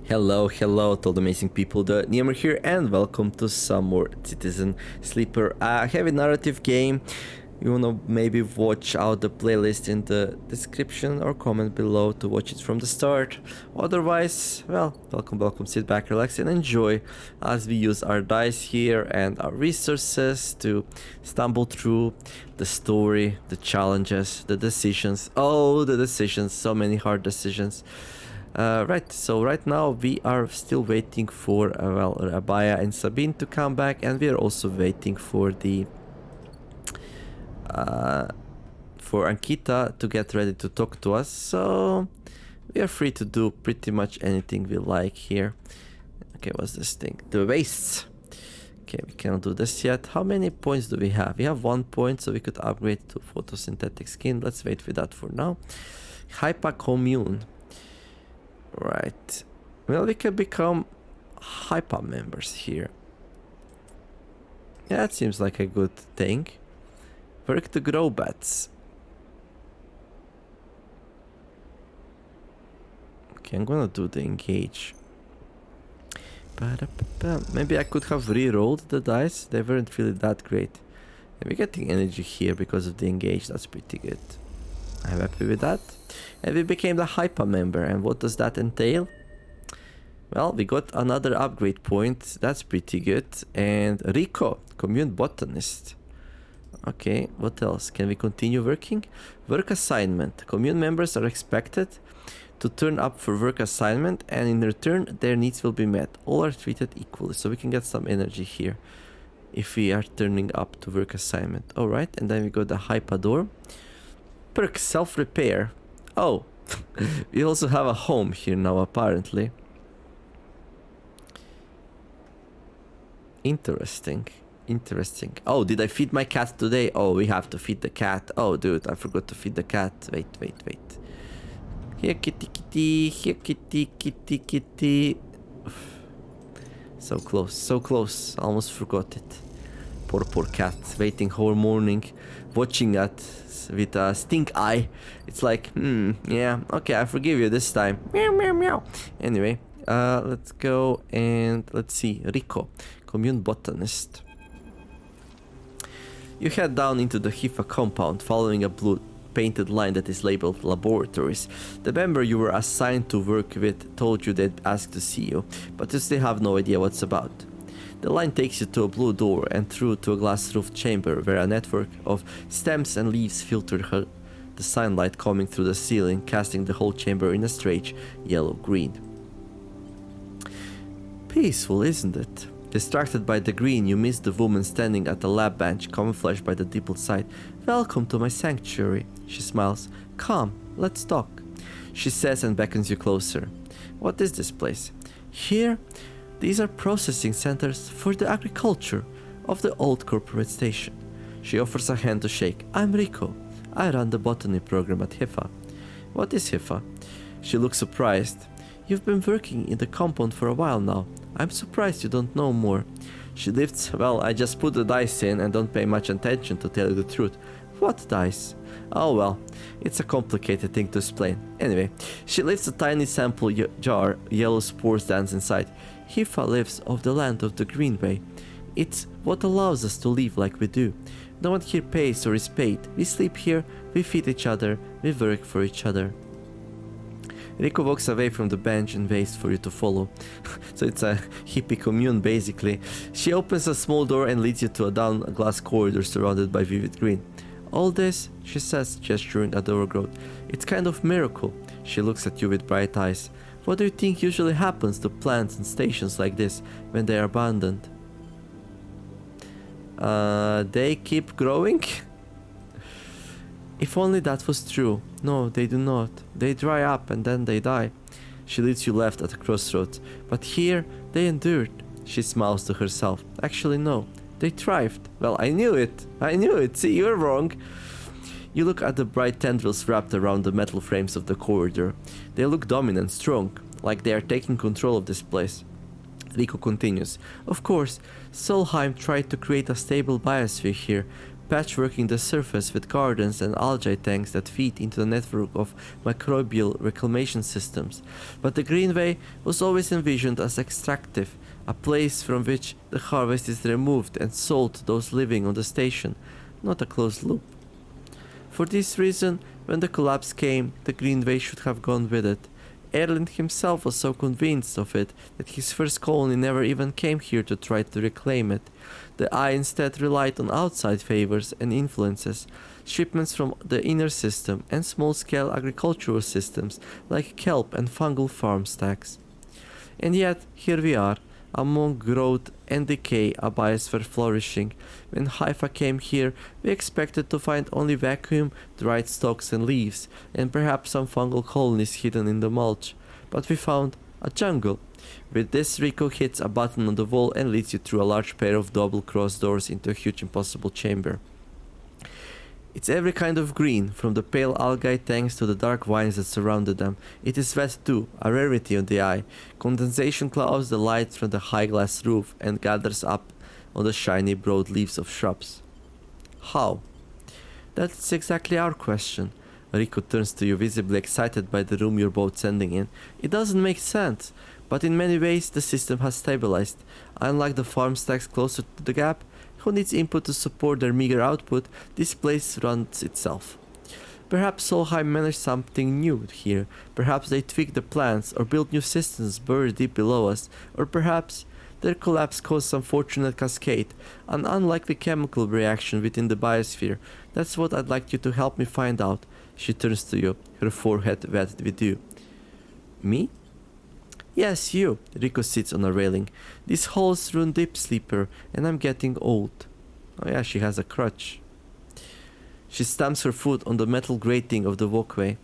Hello to all the amazing people, the Niemer here, and welcome to some more Citizen Sleeper. A heavy narrative game. You wanna maybe watch out the playlist in the description or comment below to watch it from the start. Otherwise, well, welcome, sit back, relax and enjoy as we use our dice here and our resources to stumble through the story, the challenges, the decisions. Oh, the decisions, so many hard decisions. So right now we are still waiting for Abaya and Sabine to come back, and we are also waiting for the for Ankita to get ready to talk to us. So we are free to do pretty much anything we like here. Okay, what's this thing? The wastes. Okay, we cannot do this yet. How many points do we have? We have 1 point, so we could upgrade to photosynthetic skin. Let's wait for that for now. Hypa commune. Right. Well, we can become hypa members here. Yeah, that seems like a good thing. Work to grow bats. Okay, I'm gonna do the engage. Maybe I could have re-rolled the dice. They weren't really that great. And we're getting energy here because of the engage. That's pretty good. I'm happy with that. And we became the hypa member. And what does that entail? Well, we got another upgrade point. That's pretty good. And Rico, commune botanist. Okay, what else? Can we continue working? Work assignment. Commune members are expected to turn up for work assignment, and in return their needs will be met. All are treated equally, so we can get some energy here if we are turning up to work assignment. Alright, and then we got the hypador. Perk self-repair. Oh, we also have a home here now apparently. Interesting. Oh, did I feed my cat today? Oh, we have to feed the cat. Oh, dude, I forgot to feed the cat. Wait. Here, kitty. Here, kitty. So close. Almost forgot it. Poor cat. Waiting whole morning. Watching us with a stink eye. It's like, yeah, okay, I forgive you this time. Meow. Anyway, let's go and let's see. Rico, commune botanist. You head down into the Hifa compound, following a blue painted line that is labeled laboratories. The member you were assigned to work with told you they'd ask to see you, but you still have no idea what's about. The line takes you to a blue door and through to a glass-roofed chamber where a network of stems and leaves filter the sunlight coming through the ceiling, casting the whole chamber in a strange yellow-green. Peaceful, isn't it? Distracted by the green, you miss the woman standing at the lab bench, camouflaged by the dimpled side. Welcome to my sanctuary, she smiles. Come, let's talk, she says and beckons you closer. What is this place? Here, these are processing centers for the agriculture of the old corporate station. She offers a hand to shake. I'm Rico. I run the botany program at Hifa. What is Hifa? She looks surprised. You've been working in the compound for a while now. I'm surprised you don't know more. She lifts, well, I just put the dice in and don't pay much attention to tell you the truth. What dice? Oh well, it's a complicated thing to explain. Anyway, she lifts a tiny sample jar, yellow spores dance inside. Hifa lives off the land of the Greenway. It's what allows us to live like we do. No one here pays or is paid. We sleep here, we feed each other, we work for each other. Rico walks away from the bench and waits for you to follow. So it's a hippie commune basically. She opens a small door and leads you to a down glass corridor surrounded by vivid green. All this, she says, gesturing at the overgrowth. It's kind of miracle. She looks at you with bright eyes. What do you think usually happens to plants and stations like this when they are abandoned? They keep growing? If only that was true. No, they do not. They dry up and then they die. She leads you left at a crossroads. But here, they endured. She smiles to herself. Actually, no. They thrived. Well, I knew it. See, you're wrong. You look at the bright tendrils wrapped around the metal frames of the corridor. They look dominant, strong, like they are taking control of this place. Rico continues. Of course, Solheim tried to create a stable biosphere here, patchworking the surface with gardens and algae tanks that feed into the network of microbial reclamation systems. But the Greenway was always envisioned as extractive, a place from which the harvest is removed and sold to those living on the station, not a closed loop. For this reason, when the collapse came, the Greenway should have gone with it. Erland himself was so convinced of it that his first colony never even came here to try to reclaim it. The Eye instead relied on outside favors and influences, shipments from the inner system, and small-scale agricultural systems like kelp and fungal farm stacks. And yet, here we are, among growth and decay, a biosphere flourishing. When Haifa came here, we expected to find only vacuum, dried stalks and leaves, and perhaps some fungal colonies hidden in the mulch. But we found a jungle. With this, Rico hits a button on the wall and leads you through a large pair of double-cross doors into a huge impossible chamber. It's every kind of green, from the pale algae tanks to the dark vines that surrounded them. It is wet too, a rarity on the Eye. Condensation clouds the light from the high glass roof and gathers up on the shiny broad leaves of shrubs. How? That's exactly our question. Rico turns to you, visibly excited by the room you're both sending in. It doesn't make sense, but in many ways the system has stabilized. Unlike the farm stacks closer to the gap, who needs input to support their meager output, this place runs itself. Perhaps Solheim managed something new here. Perhaps they tweaked the plans or built new systems buried deep below us. Or perhaps their collapse caused some fortunate cascade, an unlikely chemical reaction within the biosphere. That's what I'd like you to help me find out. She turns to you, her forehead wet with dew. Me? Yes, you. Rico sits on a railing. These halls run deep, sleeper, and I'm getting old. Oh yeah, she has a crutch. She stamps her foot on the metal grating of the walkway.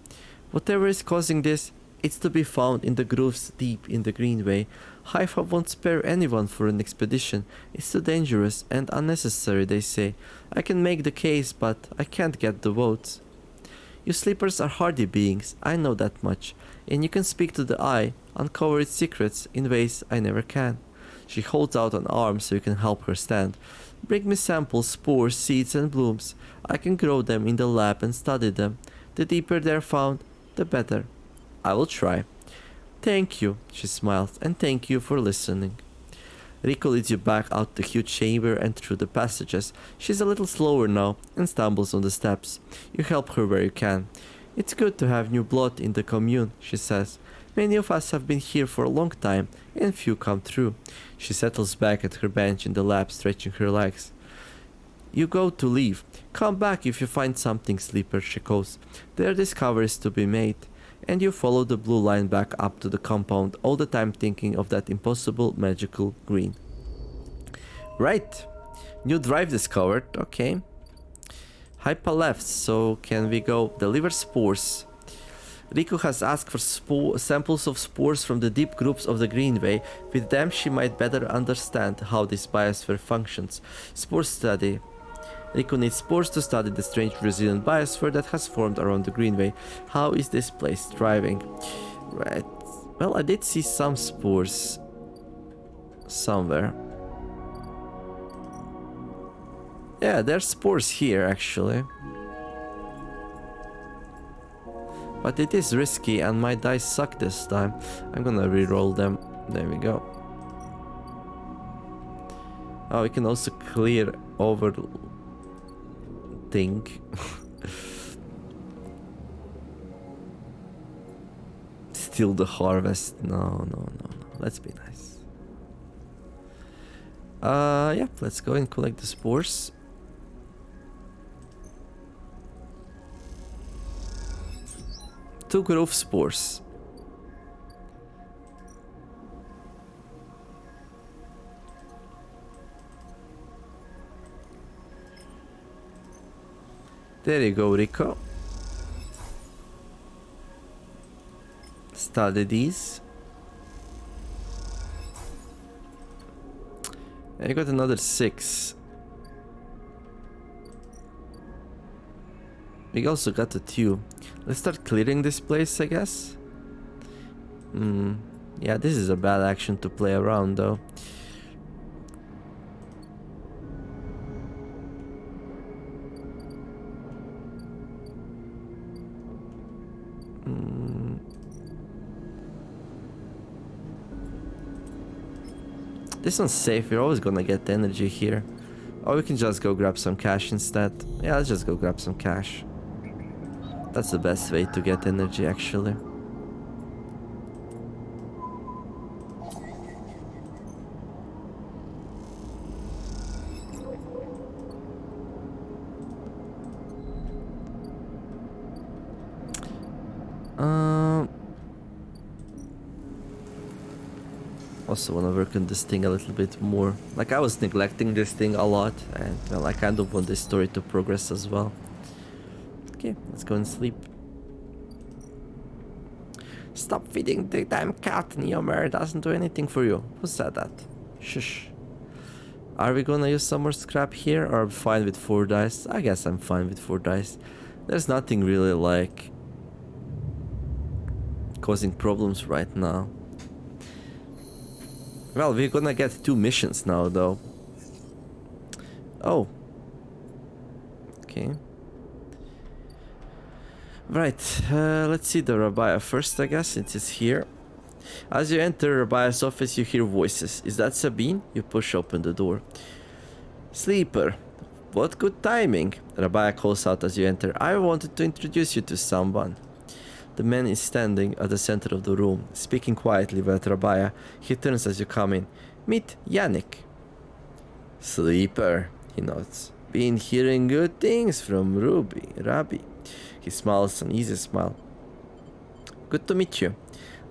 Whatever is causing this, it's to be found in the grooves deep in the Greenway. Haifa won't spare anyone for an expedition. It's too dangerous and unnecessary, they say. I can make the case, but I can't get the votes. You sleepers are hardy beings, I know that much, and you can speak to the Eye, uncover its secrets in ways I never can. She holds out an arm so you can help her stand. Bring me samples, spores, seeds and blooms. I can grow them in the lab and study them. The deeper they're found, the better. I will try. Thank you, she smiles, and thank you for listening. Rico leads you back out the huge chamber and through the passages. She's a little slower now and stumbles on the steps. You help her where you can. It's good to have new blood in the commune, she says. Many of us have been here for a long time, and few come through. She settles back at her bench in the lab, stretching her legs. You go to leave. Come back if you find something, sleeper, she calls. There are discoveries to be made. And you follow the blue line back up to the compound, all the time thinking of that impossible magical green. Right. New drive discovered. Okay. Hypa left, so can we go deliver spores? Riku has asked for samples of spores from the deep groups of the Greenway. With them she might better understand how this biosphere functions. Spore study. Riku needs spores to study the strange resilient biosphere that has formed around the Greenway. How is this place thriving? Right. Well, I did see some spores somewhere. Yeah, there's spores here actually. But it is risky and my dice suck this time. I'm gonna re-roll them. There we go. Oh, we can also clear over thing. Steal the harvest. No. Let's be nice. Yeah, let's go and collect the spores. Two growth spores. There you go, Rico. Study these. I got another 6. We also got a 2. Let's start clearing this place, I guess. Yeah, this is a bad action to play around, though. This one's safe, we're always gonna get energy here. Or we can just go grab some cash instead. Yeah, let's just go grab some cash. That's the best way to get energy, actually. Also want to work on this thing a little bit more. Like, I was neglecting this thing a lot, and well, I kind of want this story to progress as well. Okay, let's go and sleep. Stop feeding the damn cat, Neomer. It doesn't do anything for you. Who said that? Shush. Are we gonna use some more scrap here, or I'm fine with 4 dice? I guess I'm fine with 4 dice. There's nothing really like causing problems right now. Well, we're gonna get 2 missions now, though. Oh. Okay. Right, let's see the Rabbiah first, I guess, since it's here. As you enter Rabbiah's office, you hear voices. Is that Sabine? You push open the door. Sleeper. What good timing. Rabbiah calls out as you enter. I wanted to introduce you to someone. The man is standing at the center of the room, speaking quietly with Rabbiah. He turns as you come in. Meet Yannick. Sleeper, he nods. Been hearing good things from Rabbi. He smiles an easy smile. Good to meet you.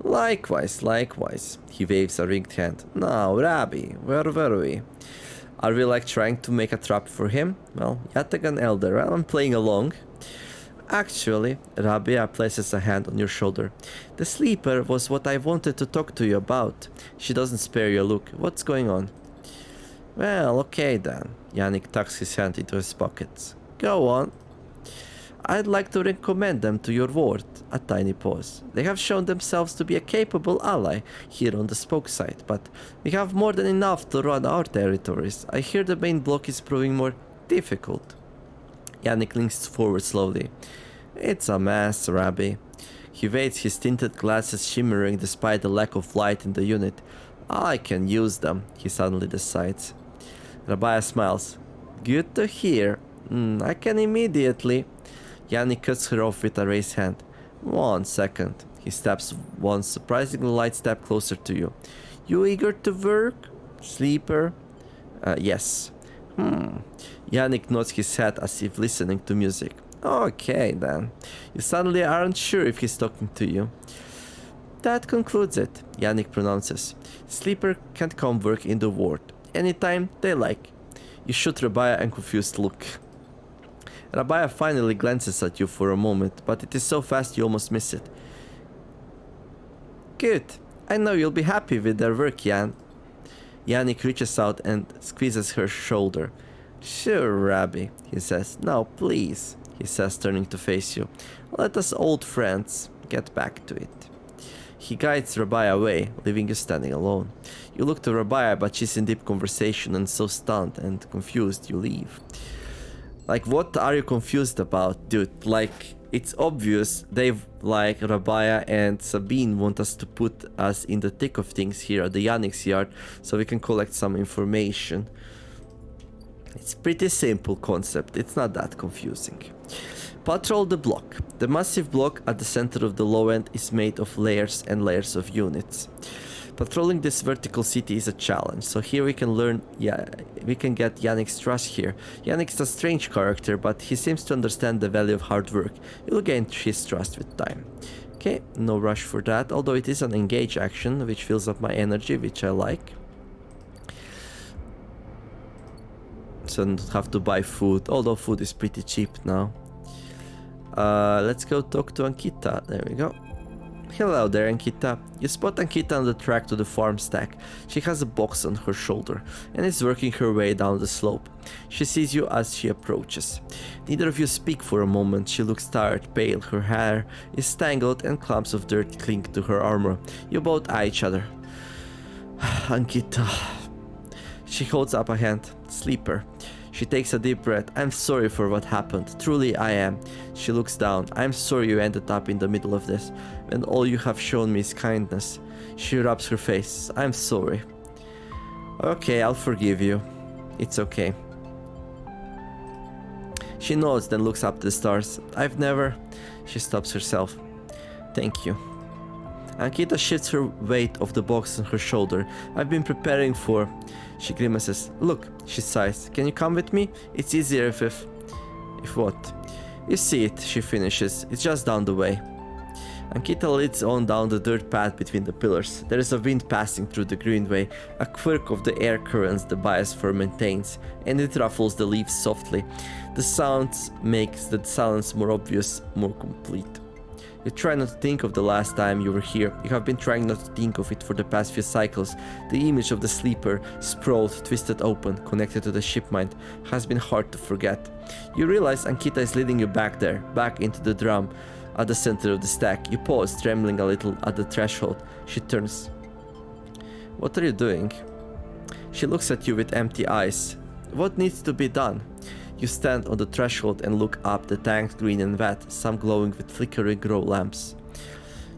Likewise, likewise. He waves a ringed hand. Now, Rabbi, where were we? Are we like trying to make a trap for him? Well, yet again, Elder, I'm playing along. Actually, Rabia places a hand on your shoulder. The sleeper was what I wanted to talk to you about. She doesn't spare you a look. What's going on? Well, okay then. Yannick tucks his hand into his pockets. Go on. I'd like to recommend them to your ward. A tiny pause. They have shown themselves to be a capable ally here on the spoke site, but we have more than enough to run our territories. I hear the main block is proving more difficult. Yannick leans forward slowly. It's a mess, Rabbi. He waits, his tinted glasses shimmering despite the lack of light in the unit. I can use them, he suddenly decides. Rabbi smiles. Good to hear. I can immediately. Yannick cuts her off with a raised hand. 1 second. He steps one surprisingly light step closer to you. You eager to work, sleeper? Yes. Yannick nods his head as if listening to music. Okay then. You suddenly aren't sure if he's talking to you. That concludes it, Yannick pronounces. Sleeper can come work in the ward. Anytime they like. You shoot Rabbiah a confused look. Rabbiah finally glances at you for a moment, but it is so fast you almost miss it. Good. I know you'll be happy with their work, Yan. Yannick reaches out and squeezes her shoulder. Sure, Rabbi, he says. Now, please, he says, turning to face you. Let us old friends get back to it. He guides Rabbi away, leaving you standing alone. You look to Rabbi, but she's in deep conversation and so stunned and confused you leave. Like, what are you confused about, dude? Like, it's obvious they've, like, Rabia and Sabine want us to put us in the thick of things here at the Yannick's yard so we can collect some information. It's pretty simple concept, it's not that confusing. Patrol the block. The massive block at the center of the low end is made of layers and layers of units. Patrolling this vertical city is a challenge, so here we can learn, we can get Yannick's trust here. Yannick's a strange character, but he seems to understand the value of hard work. You'll gain his trust with time. Okay, no rush for that, although it is an engage action, which fills up my energy, which I like. So I don't have to buy food, although food is pretty cheap now. Let's go talk to Ankita. There we go. Hello there, Ankita. You spot Ankita on the track to the farm stack. She has a box on her shoulder and is working her way down the slope. She sees you as she approaches. Neither of you speak for a moment. She looks tired, pale. Her hair is tangled and clumps of dirt cling to her armor. You both eye each other. Ankita. She holds up a hand. Sleeper. She takes a deep breath. I'm sorry for what happened. Truly, I am. She looks down. I'm sorry you ended up in the middle of this, and all you have shown me is kindness. She rubs her face. I'm sorry. Okay, I'll forgive you. It's okay. She nods, then looks up at the stars. I've never... She stops herself. Thank you. Ankita shifts her weight of the box on her shoulder. I've been preparing for... She grimaces. Look, she sighs. Can you come with me? It's easier if... If what? You see it, she finishes. It's just down the way. Ankita leads on down the dirt path between the pillars. There is a wind passing through the greenway, a quirk of the air currents the biosphere maintains, and it ruffles the leaves softly. The sounds makes the silence more obvious, more complete. You try not to think of the last time you were here. You have been trying not to think of it for the past few cycles. The image of the sleeper, sprawled, twisted open, connected to the shipment, has been hard to forget. You realize Ankita is leading you back there, back into the drum, at the center of the stack. You pause, trembling a little at the threshold. She turns. What are you doing? She looks at you with empty eyes. What needs to be done? You stand on the threshold and look up, the tanks green and wet, some glowing with flickering glow lamps.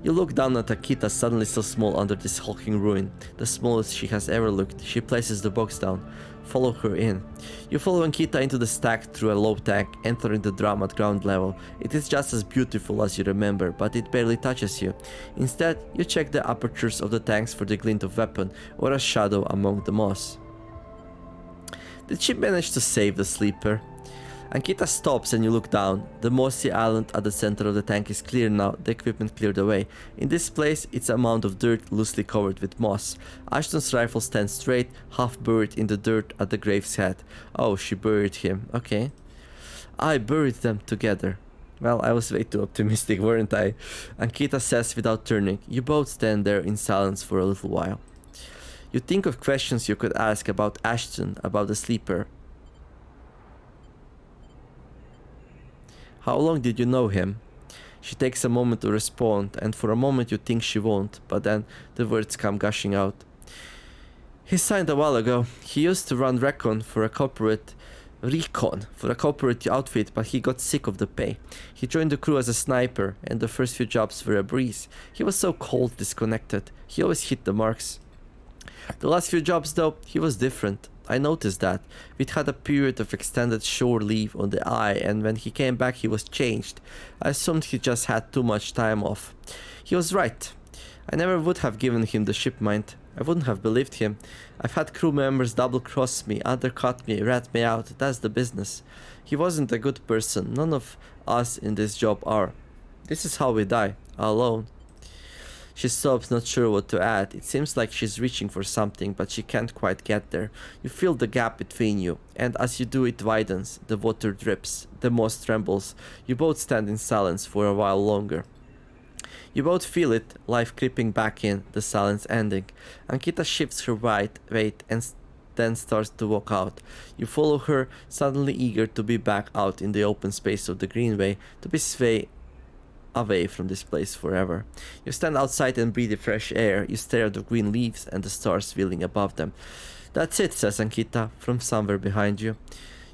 You look down at Akita, suddenly so small under this hulking ruin, the smallest she has ever looked. She places the box down. Follow her in. You follow Ankita into the stack through a low tank, entering the drum at ground level. It is just as beautiful as you remember, but it barely touches you. Instead, you check the apertures of the tanks for the glint of weapon or a shadow among the moss. Did she manage to save the sleeper? Ankita stops and you look down. The mossy island at the center of the tank is clear now, the equipment cleared away. In this place, it's a mound of dirt loosely covered with moss. Ashton's rifle stands straight, half buried in the dirt at the grave's head. Oh, she buried him. Okay. I buried them together. Well, I was way too optimistic, weren't I? Ankita says without turning. You both stand there in silence for a little while. You think of questions you could ask about Ashton, about the sleeper. How long did you know him? She takes a moment to respond, and for a moment you think she won't, but then the words come gushing out. He signed a while ago. He used to run recon for a corporate outfit, but he got sick of the pay. He joined the crew as a sniper, and the first few jobs were a breeze. He was so cold, disconnected. He always hit the marks. The last few jobs, though, he was different. I noticed that. We'd had a period of extended shore leave on the Eye, and when he came back he was changed. I assumed he just had too much time off. He was right. I never would have given him the shipment. I wouldn't have believed him. I've had crew members double-cross me, undercut me, rat me out. That's the business. He wasn't a good person. None of us in this job are. This is how we die, alone. She stops, not sure what to add. It seems like she's reaching for something, but she can't quite get there. You feel the gap between you, and as you do it widens. The water drips, the moss trembles. You both stand in silence for a while longer. You both feel it, life creeping back in, the silence ending. Ankita shifts her weight and then starts to walk out. You follow her, suddenly eager to be back out in the open space of the greenway, to be away from this place forever. You stand outside and breathe the fresh air. You stare at the green leaves and the stars wheeling above them. That's it, says Ankita, from somewhere behind you.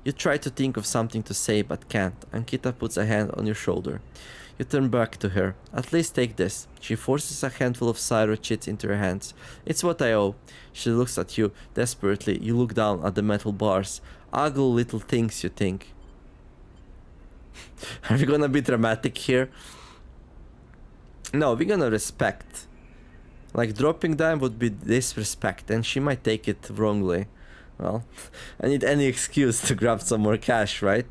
You try to think of something to say but can't. Ankita puts a hand on your shoulder. You turn back to her. At least take this. She forces a handful of cyro chits into her hands. It's what I owe. She looks at you desperately. You look down at the metal bars. Ugly little things, you think. Are we gonna be dramatic here? No, we're gonna respect. Like, dropping them would be disrespect, and she might take it wrongly. Well, I need any excuse to grab some more cash, right?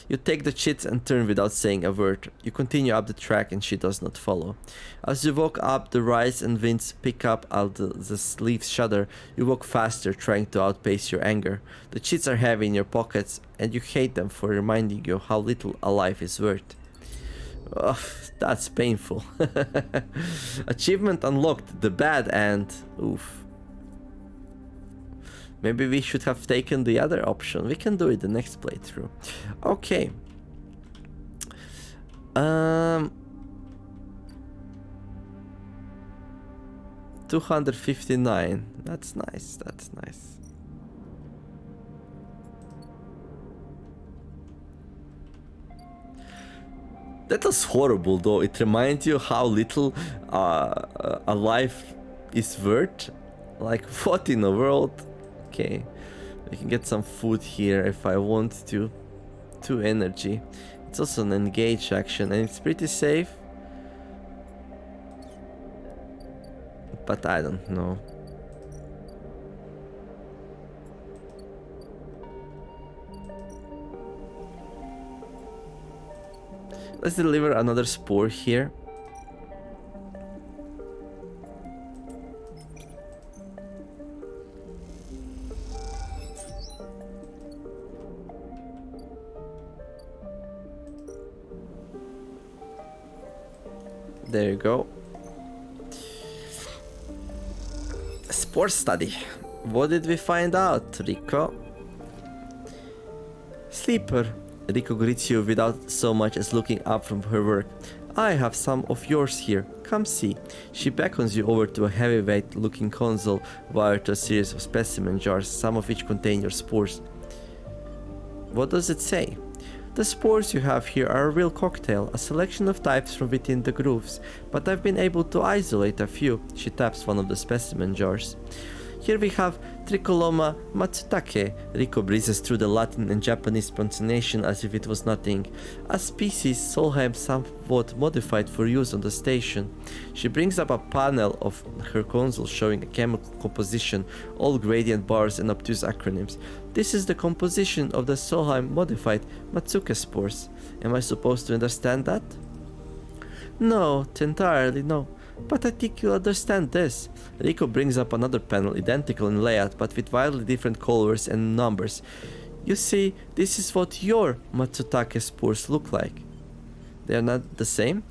You take the chits and turn without saying a word. You continue up the track and she does not follow. As you walk up, the rise and winds pick up as the leaves shudder. You walk faster, trying to outpace your anger. The chits are heavy in your pockets, and you hate them for reminding you how little a life is worth. Ugh, that's painful. Achievement unlocked, the bad end. Oof. Maybe we should have taken the other option. We can do it the next playthrough. Okay. 259. That's nice. That's nice. That was horrible, though. It reminds you how little a life is worth. Like, what in the world? Okay. We can get some food here if I want to. 2 energy. It's also an engage action and it's pretty safe. But I don't know. Let's deliver another spore here. There you go. Spore study. What did we find out, Rico? Sleeper. Rico greets you without so much as looking up from her work. I have some of yours here. Come see. She beckons you over to a heavyweight looking console wired to a series of specimen jars, some of which contain your spores. What does it say? The spores you have here are a real cocktail, a selection of types from within the grooves, but I've been able to isolate a few. She taps one of the specimen jars. Here we have Tricoloma matsutake. Rico breezes through the Latin and Japanese pronunciation as if it was nothing. A species Solheim somewhat modified for use on the station. She brings up a panel of her console showing a chemical composition, all gradient bars and obtuse acronyms. This is the composition of the Solheim modified Matsuke spores. Am I supposed to understand that? No, entirely no. But I think you'll understand this. Rico brings up another panel identical in layout but with wildly different colors and numbers. You see, this is what your Matsutake spores look like. They are not the same?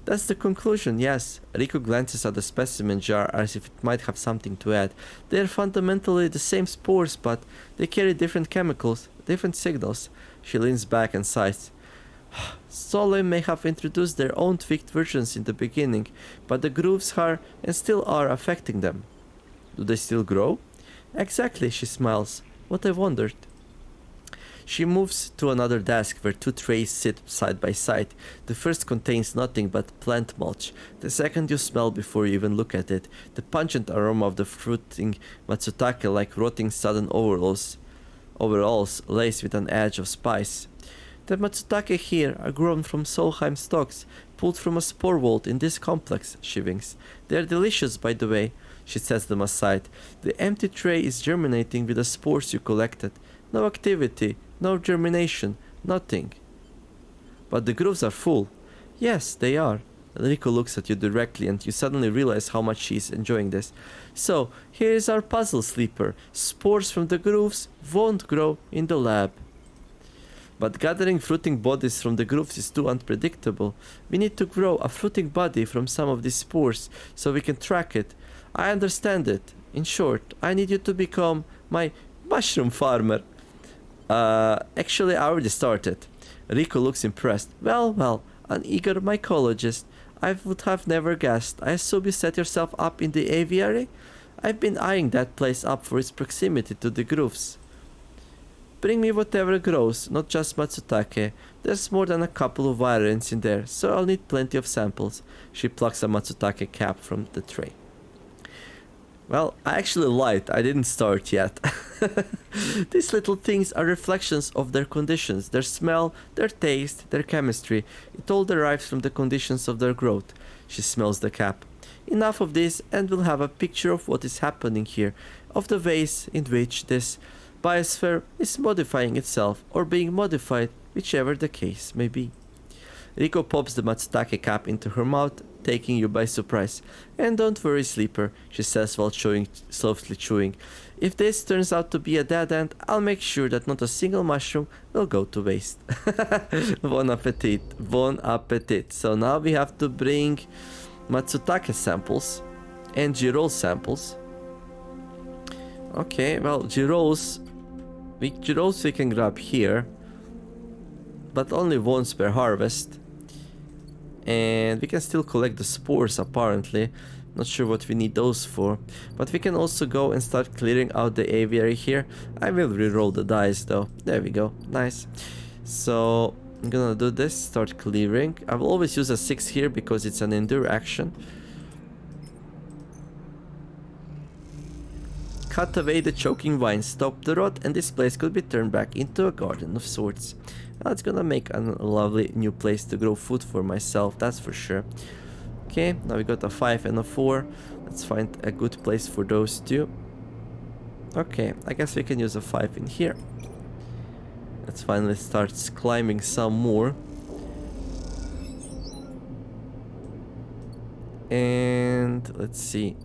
That's the conclusion, yes. Rico glances at the specimen jar as if it might have something to add. They are fundamentally the same spores but they carry different chemicals, different signals. She leans back and sighs. Solheim may have introduced their own tweaked versions in the beginning, but the grooves are and still are affecting them. Do they still grow? Exactly, she smiles. What I wondered. She moves to another desk where 2 trays sit side by side. The first contains nothing but plant mulch. The second you smell before you even look at it. The pungent aroma of the fruiting matsutake like rotting sudden overalls laced with an edge of spice. The matsutake here are grown from Solheim stalks, pulled from a spore vault in this complex, she winks. They are delicious, by the way. She sets them aside. The empty tray is germinating with the spores you collected. No activity, no germination, nothing. But the grooves are full. Yes, they are. Rico looks at you directly and you suddenly realize how much she is enjoying this. So, here is our puzzle, Sleeper. Spores from the grooves won't grow in the lab. But gathering fruiting bodies from the grooves is too unpredictable. We need to grow a fruiting body from some of these spores so we can track it. I understand it. In short, I need you to become my mushroom farmer. Actually, I already started. Rico looks impressed. Well, an eager mycologist. I would have never guessed. I assume you set yourself up in the aviary? I've been eyeing that place up for its proximity to the grooves. Bring me whatever grows, not just matsutake. There's more than a couple of variants in there, so I'll need plenty of samples. She plucks a matsutake cap from the tray. Well, I actually lied. I didn't start yet. These little things are reflections of their conditions, their smell, their taste, their chemistry. It all derives from the conditions of their growth. She smells the cap. Enough of this and we'll have a picture of what is happening here, of the ways in which this biosphere is modifying itself or being modified, whichever the case may be. Rico pops the matsutake cap into her mouth, taking you by surprise. And don't worry, Sleeper, she says while softly chewing. If this turns out to be a dead end, I'll make sure that not a single mushroom will go to waste. Bon appetit, bon appetit. So now we have to bring matsutake samples and gyro samples. Okay, well, gyros we can grab here, but only once per harvest. And we can still collect the spores apparently. Not sure what we need those for. But we can also go and start clearing out the aviary here. I will re-roll the dice though. There we go. Nice. So I'm gonna do this. Start clearing. I will always use a 6 here because it's an endure action. cut away the choking vines, stop the rot, and this place could be turned back into a garden of sorts. Well, it's gonna make a lovely new place to grow food for myself, that's for sure. Okay, now we got a 5 and a 4. Let's find a good place for those two. Okay, I guess we can use a 5 in here. Let's finally start climbing some more. And let's see.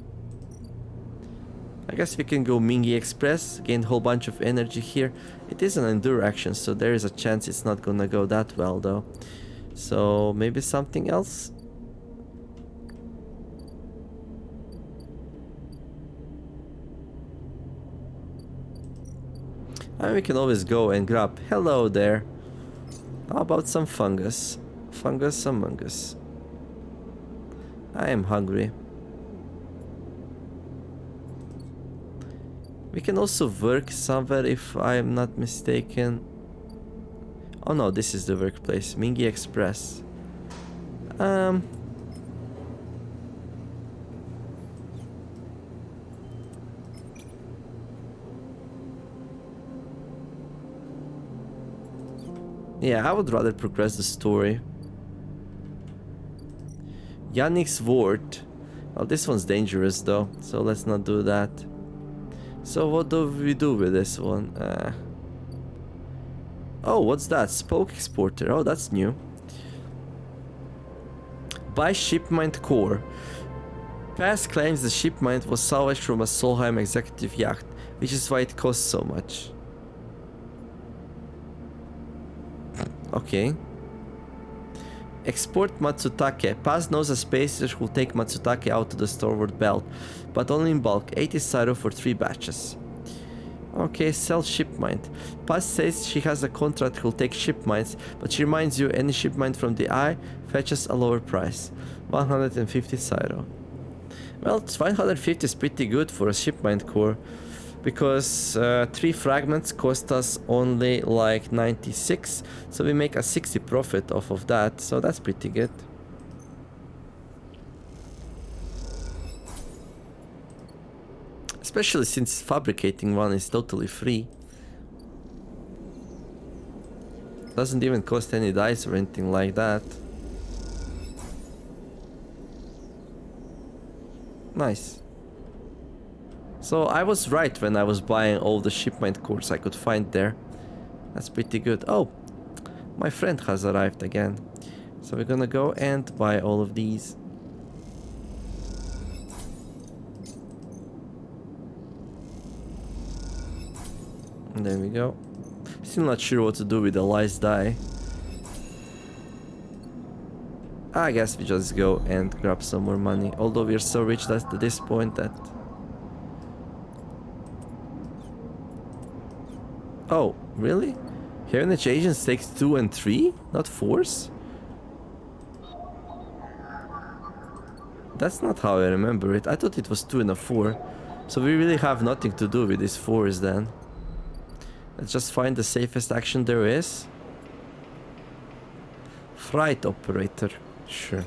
I guess we can go Mingy Express, gain a whole bunch of energy here. It is an endure action, so there is a chance it's not gonna go that well though. So maybe something else? And we can always go and grab. Hello there. How about some fungus? Fungus among us. I am hungry. We can also work somewhere if I am not mistaken. Oh no, this is the workplace. Mingy Express. Yeah, I would rather progress the story. Yannick's ward. Well, this one's dangerous though, so let's not do that. So what do we do with this one? Oh, what's that? Spoke exporter. Oh, that's new. Buy shipment core. Past claims the shipment was salvaged from a Solheim executive yacht, which is why it costs so much. Okay. Export Matsutake. Paz knows a spacer who will take Matsutake out to the starboard belt, but only in bulk, 80 Cyro for 3 batches. Okay, sell shipment. Paz says she has a contract who'll take shipmines, but she reminds you any shipment from the eye fetches a lower price, 150 Cyro. Well, 150 is pretty good for a shipment core, because 3 fragments cost us only like 96, so we make a 60 profit off of that, so that's pretty good. Especially since fabricating one is totally free. Doesn't even cost any dice or anything like that. Nice. So I was right when I was buying all the shipment cores I could find there. That's pretty good. Oh, my friend has arrived again. So we're gonna go and buy all of these. And there we go. Still not sure what to do with the last die. I guess we just go and grab some more money. Although we're so rich at this point that... Oh, really? Heritage Agents takes 2 and 3, not 4s? That's not how I remember it. I thought it was 2 and a 4. So we really have nothing to do with these 4s then. Let's just find the safest action there is. Freight operator. Sure.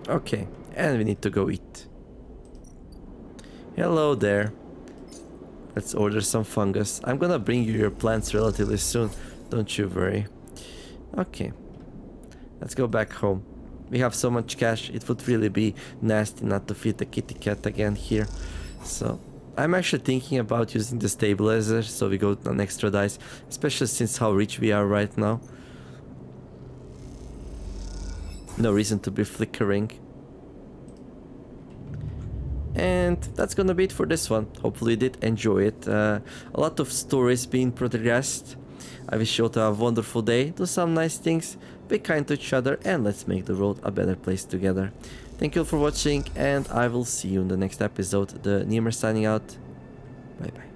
Okay, and we need to go eat. Hello there. Let's order some fungus. I'm gonna bring you your plants relatively soon, don't you worry. Okay. Let's go back home. We have so much cash, it would really be nasty not to feed the kitty cat again here. So, I'm actually thinking about using the stabilizer so we got an extra dice, especially since how rich we are right now. No reason to be flickering. And that's gonna be it for this one. Hopefully you did enjoy it. A lot of stories being progressed. I wish you all to have a wonderful day, do some nice things, be kind to each other, and let's make the world a better place together. Thank you all for watching, and I will see you in the next episode. The Niemer signing out. Bye bye.